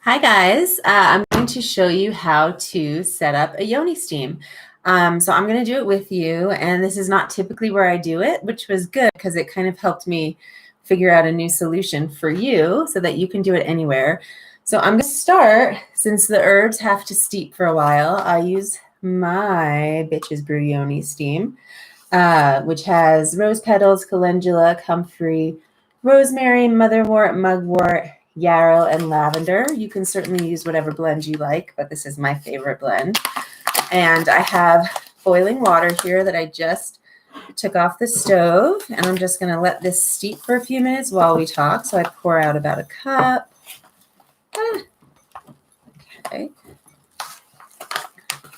Hi guys, I'm going to show you how to set up a Yoni steam. So I'm going to do it with you, and this is not typically where I do it, which was good because it kind of helped me figure out a new solution for you so that you can do it anywhere. So I'm going to start, since the herbs have to steep for a while, I use my Bitches Brew Yoni steam, which has rose petals, calendula, comfrey, rosemary, motherwort, mugwort, yarrow, and lavender. You can certainly use whatever blend you like, but this is my favorite blend. And I have boiling water here that I just took off the stove, and I'm just going to let this steep for a few minutes while we talk. So I pour out about a cup. Okay.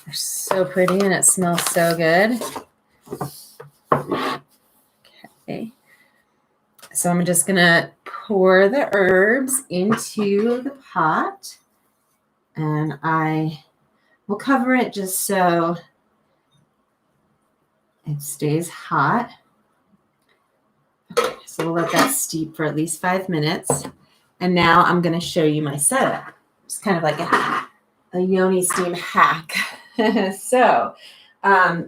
They're so pretty and it smells so good. Okay. So I'm just going to pour the herbs into the pot, and I will cover it just so it stays hot. Okay, so we'll let that steep for at least 5 minutes. And now I'm going to show you my setup. It's kind of like a Yoni steam hack. So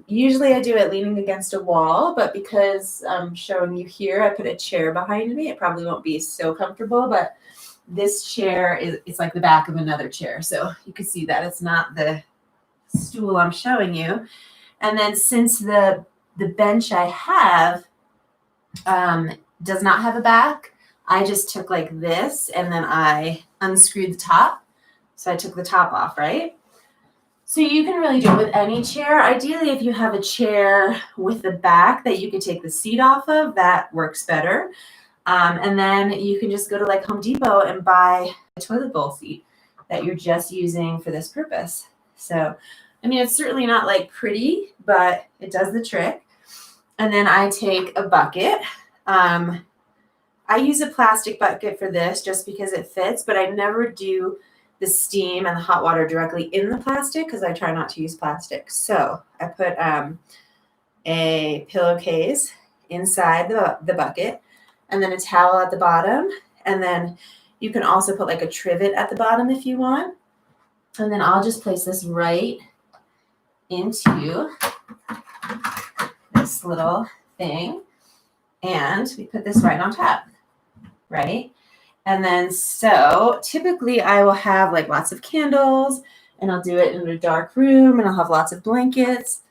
usually I do it leaning against a wall, but because I'm showing you here, I put a chair behind me. It probably won't be so comfortable, but this chair is like the back of another chair. So you can see that it's not the stool I'm showing you. And then since the bench I have does not have a back, I just took like this and then I unscrewed the top. So I took the top off, right? So you can really do it with any chair. Ideally, if you have a chair with the back that you could take the seat off of, that works better. And then you can just go to like Home Depot and buy a toilet bowl seat that you're just using for this purpose. So, I mean, it's certainly not like pretty, but it does the trick. And then I take a bucket. I use a plastic bucket for this just because it fits, but I never do the steam and the hot water directly in the plastic because I try not to use plastic. So I put a pillowcase inside the bucket, and then a towel at the bottom. And then you can also put like a trivet at the bottom if you want. And then I'll just place this right into this little thing. And we put this right on top, right? And then so typically I will have like lots of candles, and I'll do it in a dark room, and I'll have lots of blankets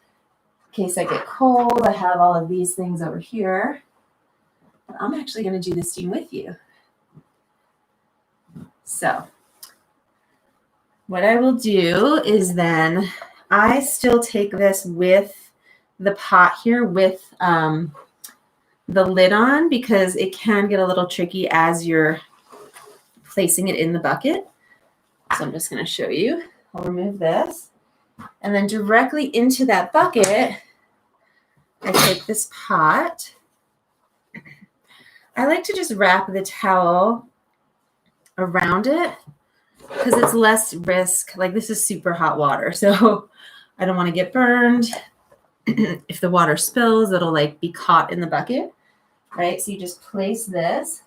in case I get cold. I have all of these things over here. But I'm actually going to do the steam with you. So what I will do is then I still take this with the pot here with the lid on, because it can get a little tricky as you're placing it in the bucket. So I'm just going to show you. I'll remove this. And then directly into that bucket, I take this pot. I like to just wrap the towel around it because it's less risk. Like, this is super hot water, so I don't want to get burned. If the water spills, it'll like be caught in the bucket, right? So you just place this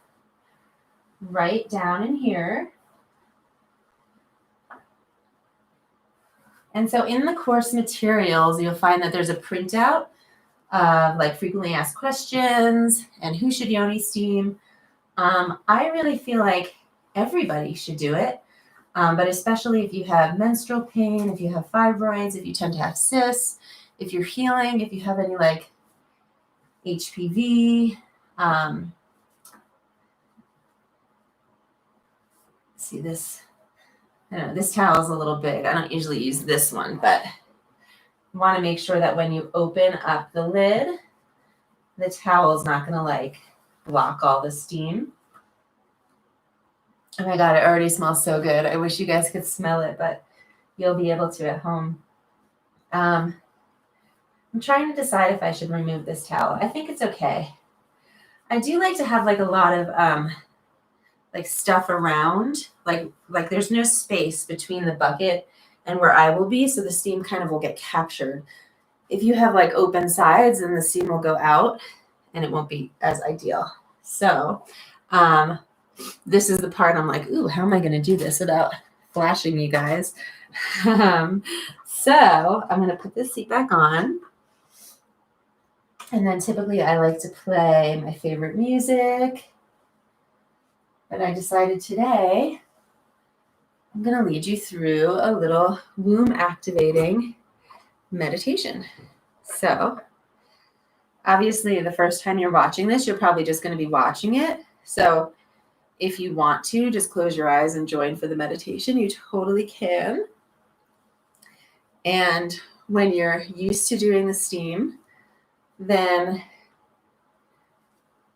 right down in here. And so in the course materials, you'll find that there's a printout of like frequently asked questions and who should Yoni steam. I really feel like everybody should do it, but especially if you have menstrual pain, if you have fibroids, if you tend to have cysts, if you're healing, if you have any like HPV. See this, I don't know, this towel is a little big. I don't usually use this one, but you want to make sure that when you open up the lid, the towel is not going to like block all the steam. Oh my God, it already smells so good. I wish you guys could smell it, but you'll be able to at home. I'm trying to decide if I should remove this towel. I think it's okay. I do like to have like a lot of like stuff around, like there's no space between the bucket and where I will be, so the steam kind of will get captured. If you have like open sides, then the steam will go out and it won't be as ideal. So This is the part I'm like, ooh, how am I going to do this without flashing you guys? So I'm going to put this seat back on. And then typically I like to play my favorite music. But I decided today I'm going to lead you through a little womb activating meditation. So obviously the first time you're watching this, you're probably just going to be watching it. So if you want to, just close your eyes and join for the meditation. You totally can. And when you're used to doing the steam, then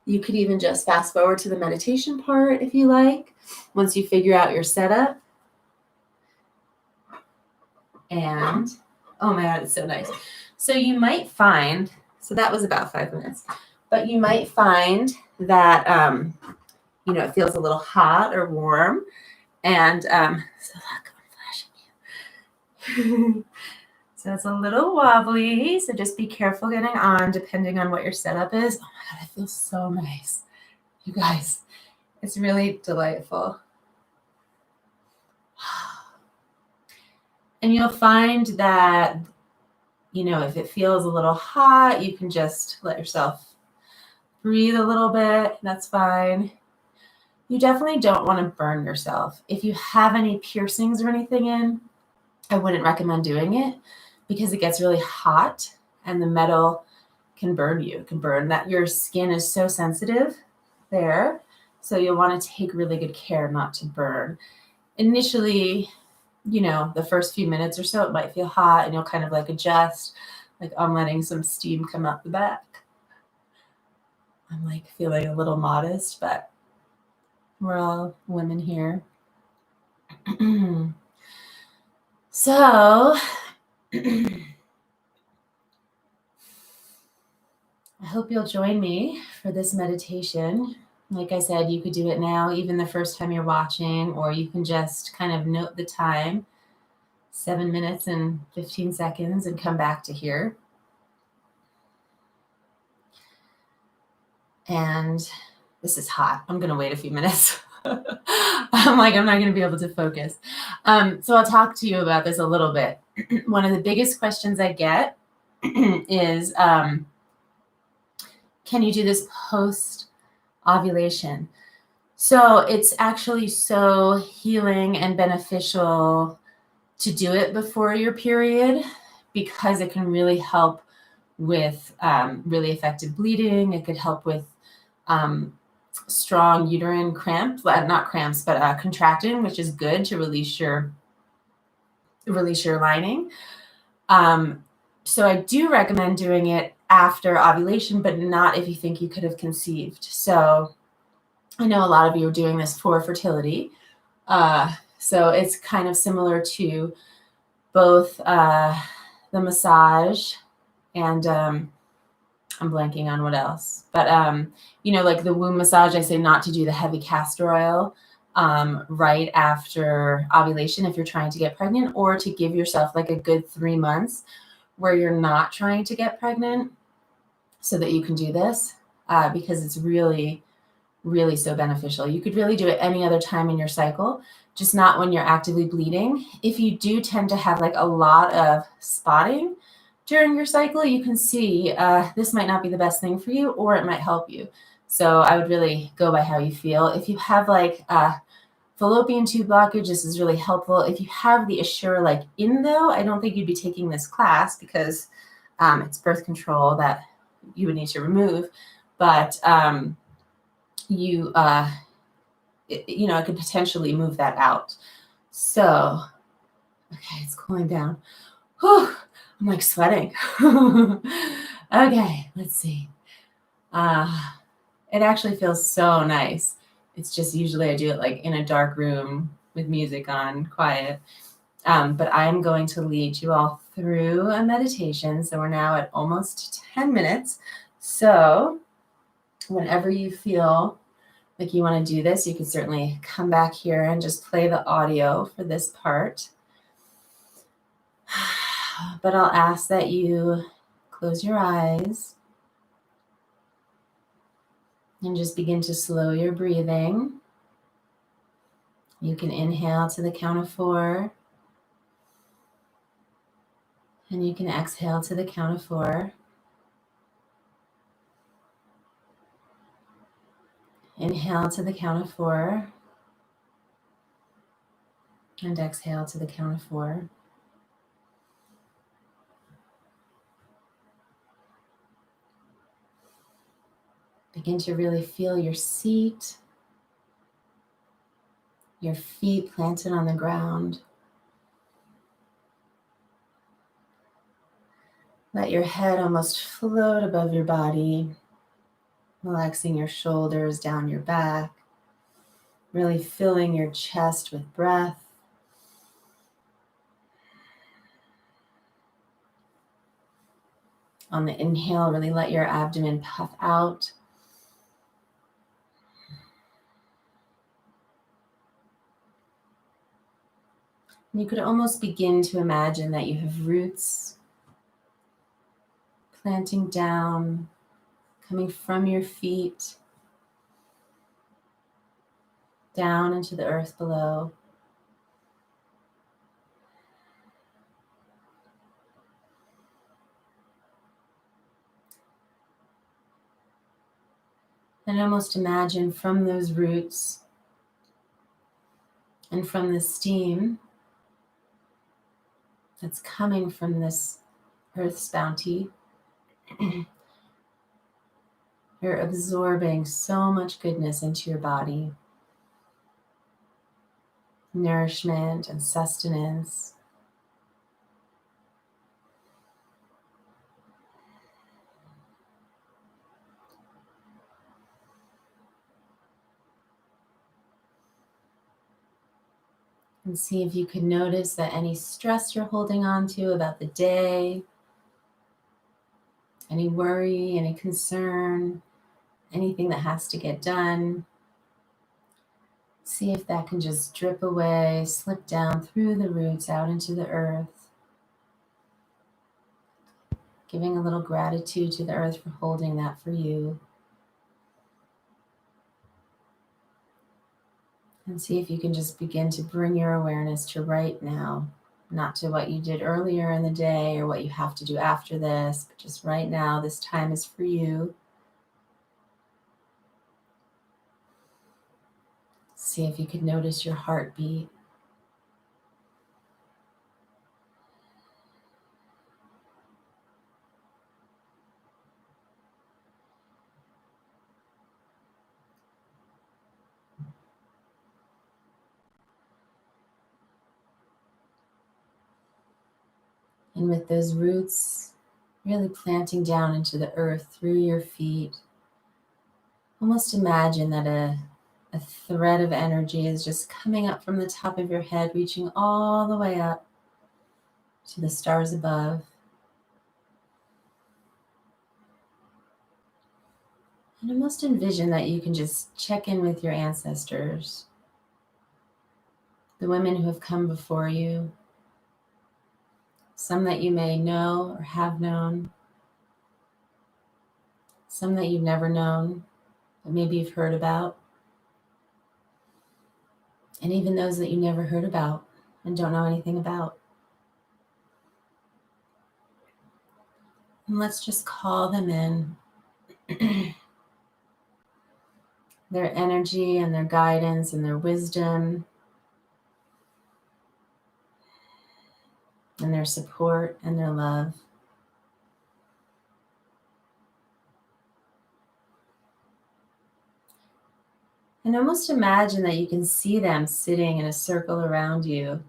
you could even just fast forward to the meditation part if you like, once you figure out your setup. And, oh my God, it's so nice. So you might find, so that was about 5 minutes, but you might find that, it feels a little hot or warm. And so look, I'm flashing you. So it's a little wobbly, so just be careful getting on depending on what your setup is. Oh my God, it feels so nice. You guys, it's really delightful. And you'll find that, if it feels a little hot, you can just let yourself breathe a little bit. That's fine. You definitely don't want to burn yourself. If you have any piercings or anything in, I wouldn't recommend doing it because it gets really hot and the metal can burn you. It can burn that. Your skin is so sensitive there. So you'll want to take really good care not to burn. Initially, the first few minutes or so, it might feel hot and you'll kind of like adjust. Like I'm letting some steam come out the back. I'm like feeling a little modest, but we're all women here. So I hope you'll join me for this meditation. Like I said, you could do it now, even the first time you're watching, or you can just kind of note the time, 7 minutes and 15 seconds, and come back to here. And this is hot. I'm going to wait a few minutes. I'm not going to be able to focus. So I'll talk to you about this a little bit. One of the biggest questions I get is, can you do this post ovulation? So it's actually so healing and beneficial to do it before your period because it can really help with really effective bleeding. It could help with strong uterine cramps, not cramps, but contracting, which is good to release your lining. So I do recommend doing it after ovulation, but not if you think you could have conceived. So I know a lot of you are doing this for fertility. So it's kind of similar to both the massage and I'm blanking on what else. But, like the womb massage, I say not to do the heavy castor oil right after ovulation if you're trying to get pregnant, or to give yourself like a good 3 months where you're not trying to get pregnant so that you can do this because it's really, really so beneficial. You could really do it any other time in your cycle, just not when you're actively bleeding. If you do tend to have like a lot of spotting during your cycle, you can see this might not be the best thing for you, or it might help you. So I would really go by how you feel. If you have like fallopian tube blockage, this is really helpful. If you have the Assure like though, I don't think you'd be taking this class because it's birth control that you would need to remove. But it could potentially move that out. So, okay, it's cooling down. Whew. I'm like sweating. Okay, let's see. It actually feels so nice. It's just usually I do it like in a dark room with music on, quiet. But I'm going to lead you all through a meditation. So we're now at almost 10 minutes. So whenever you feel like you want to do this, you can certainly come back here and just play the audio for this part. But I'll ask that you close your eyes and just begin to slow your breathing. You can inhale to the count of 4. And you can exhale to the count of 4. Inhale to the count of 4. And exhale to the count of 4. Begin to really feel your seat, your feet planted on the ground. Let your head almost float above your body, relaxing your shoulders down your back, really filling your chest with breath. On the inhale, really let your abdomen puff out. And you could almost begin to imagine that you have roots planting down, coming from your feet down into the earth below. And almost imagine from those roots and from the steam that's coming from this earth's bounty, you're absorbing so much goodness into your body. Nourishment and sustenance. And see if you could notice that any stress you're holding on to about the day, any worry, any concern, anything that has to get done, see if that can just drip away, slip down through the roots out into the earth. Giving a little gratitude to the earth for holding that for you. And see if you can just begin to bring your awareness to right now, not to what you did earlier in the day or what you have to do after this, but just right now, this time is for you. See if you could notice your heartbeat. And with those roots really planting down into the earth through your feet, almost imagine that a thread of energy is just coming up from the top of your head, reaching all the way up to the stars above. And almost envision that you can just check in with your ancestors, the women who have come before you, some that you may know or have known, some that you've never known, but maybe you've heard about, and even those that you never heard about and don't know anything about. And let's just call them in. Their energy and their guidance and their wisdom and their support and their love. And almost imagine that you can see them sitting in a circle around you.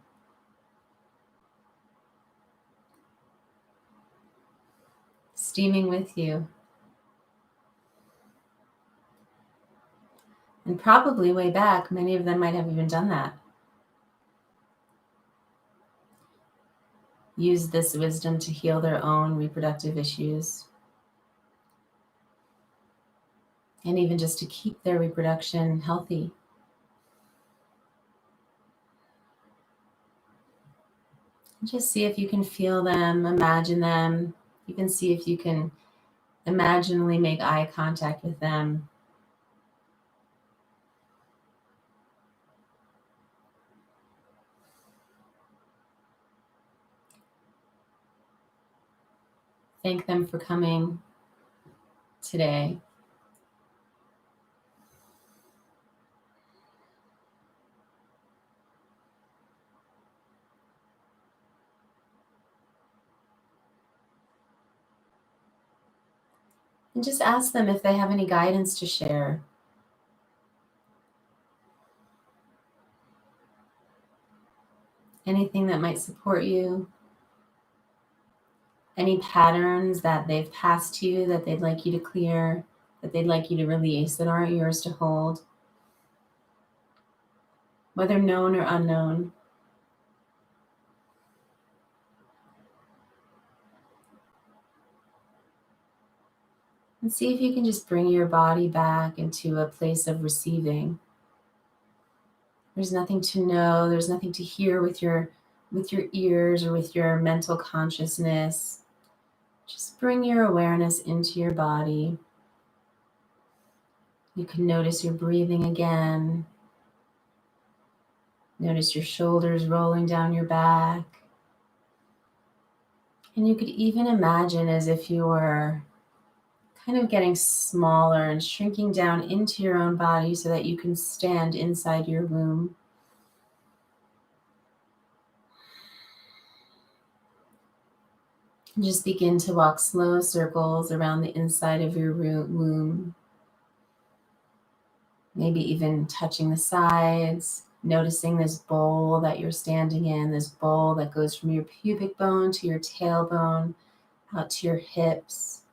Steaming with you. And probably way back, many of them might have even done that. Use this wisdom to heal their own reproductive issues. And even just to keep their reproduction healthy. Just see if you can feel them, imagine them. You can see if you can imaginally make eye contact with them. Thank them for coming today. And just ask them if they have any guidance to share. Anything that might support you. Any patterns that they've passed to you that they'd like you to clear, that they'd like you to release, that aren't yours to hold. Whether known or unknown. And see if you can just bring your body back into a place of receiving. There's nothing to know, there's nothing to hear with your ears or with your mental consciousness. Just bring your awareness into your body. You can notice your breathing again. Notice your shoulders rolling down your back. And you could even imagine as if you were kind of getting smaller and shrinking down into your own body so that you can stand inside your womb. And just begin to walk slow circles around the inside of your womb. Maybe even touching the sides, noticing this bowl that you're standing in, this bowl that goes from your pubic bone to your tailbone, out to your hips,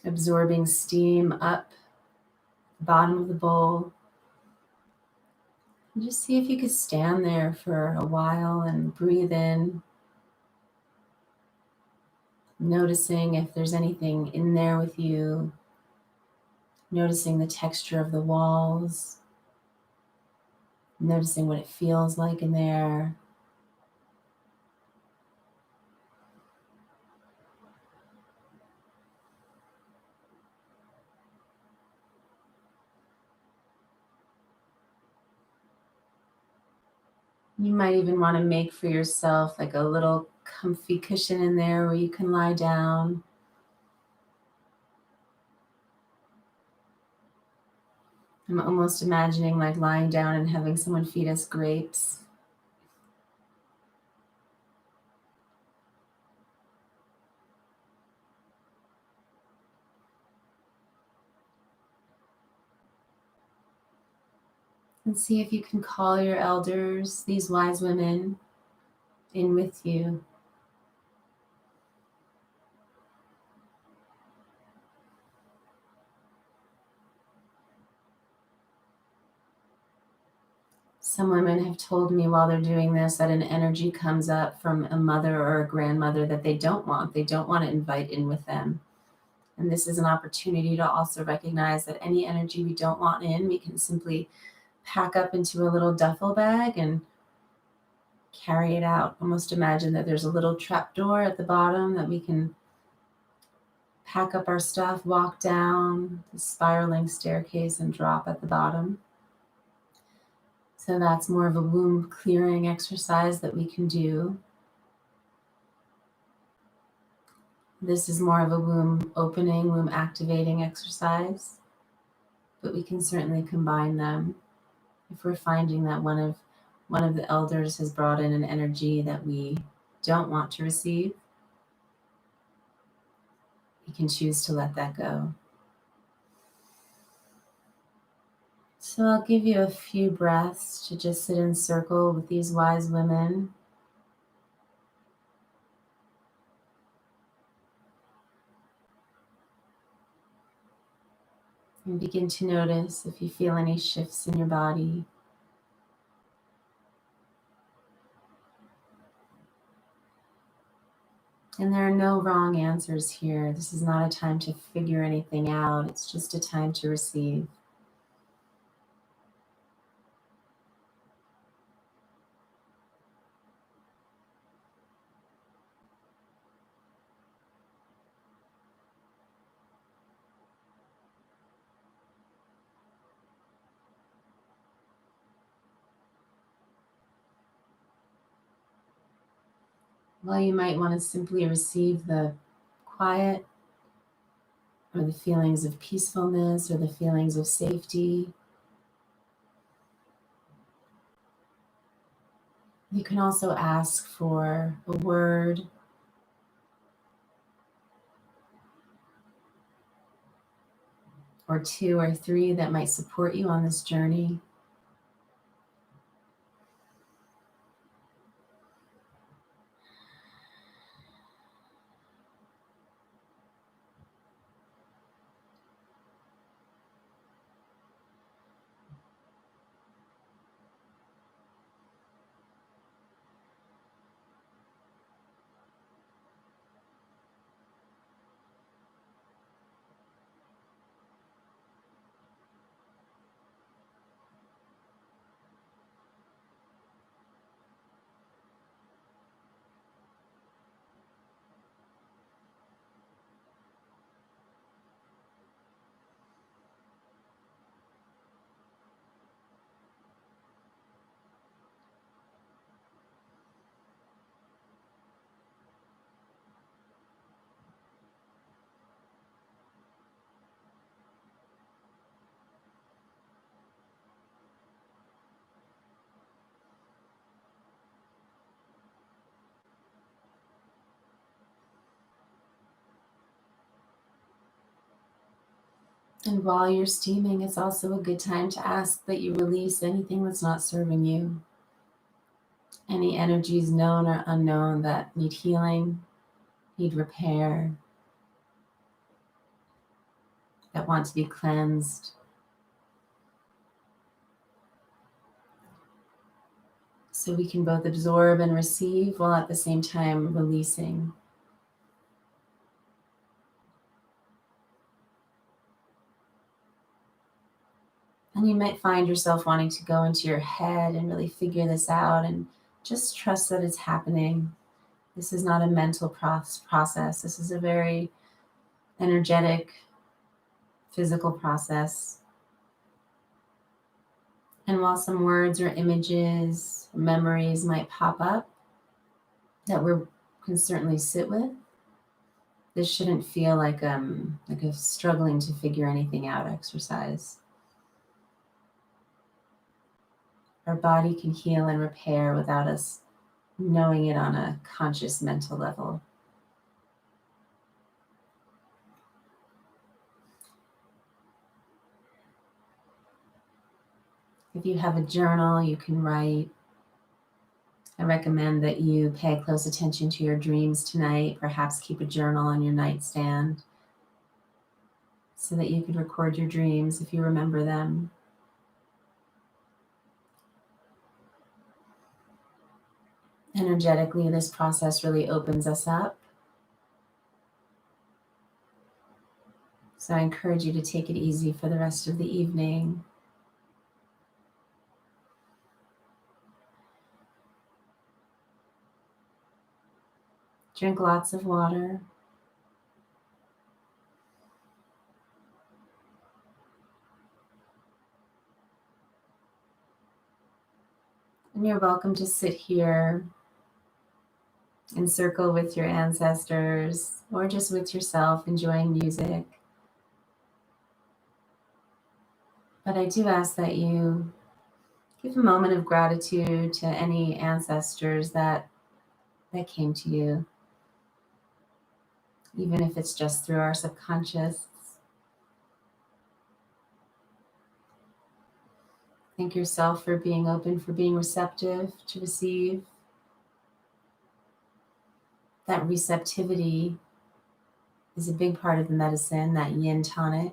absorbing steam up the bottom of the bowl. And just see if you could stand there for a while and breathe in, noticing if there's anything in there with you, noticing the texture of the walls, noticing what it feels like in there. You might even want to make for yourself like a little comfy cushion in there where you can lie down. I'm almost imagining like lying down and having someone feed us grapes. And see if you can call your elders, these wise women, in with you. Some women have told me while they're doing this that an energy comes up from a mother or a grandmother that they don't want. They don't want to invite in with them. And this is an opportunity to also recognize that any energy we don't want in, we can simply pack up into a little duffel bag and carry it out. Almost imagine that there's a little trap door at the bottom that we can pack up our stuff, walk down the spiraling staircase and drop at the bottom. So that's more of a womb clearing exercise that we can do. This is more of a womb opening, womb activating exercise, but we can certainly combine them if we're finding that one of the elders has brought in an energy that we don't want to receive. We can choose to let that go. So I'll give you a few breaths to just sit in circle with these wise women. And begin to notice if you feel any shifts in your body. And there are no wrong answers here. This is not a time to figure anything out. It's just a time to receive. Well, you might want to simply receive the quiet or the feelings of peacefulness or the feelings of safety. You can also ask for a word or 2 or 3 that might support you on this journey. And while you're steaming, it's also a good time to ask that you release anything that's not serving you. Any energies known or unknown that need healing, need repair, that want to be cleansed. So we can both absorb and receive while at the same time releasing. And you might find yourself wanting to go into your head and really figure this out and just trust that it's happening. This is not a mental process. This is a very energetic, physical process. And while some words or images, memories might pop up that we can certainly sit with, this shouldn't feel like a struggling to figure anything out exercise. Our body can heal and repair without us knowing it on a conscious mental level. If you have a journal, you can write. I recommend that you pay close attention to your dreams tonight. Perhaps keep a journal on your nightstand so that you can record your dreams if you remember them. Energetically, this process really opens us up. So I encourage you to take it easy for the rest of the evening. Drink lots of water. And you're welcome to sit here in circle with your ancestors or just with yourself enjoying music. But I do ask that you give a moment of gratitude to any ancestors that came to you, even if it's just through our subconscious. Thank yourself for being open, for being receptive to receive. That receptivity is a big part of the medicine, that yin tonic.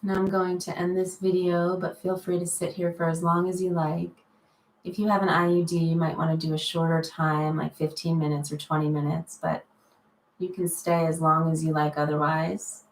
Now I'm going to end this video, but feel free to sit here for as long as you like. If you have an IUD, you might want to do a shorter time, like 15 minutes or 20 minutes, but you can stay as long as you like otherwise.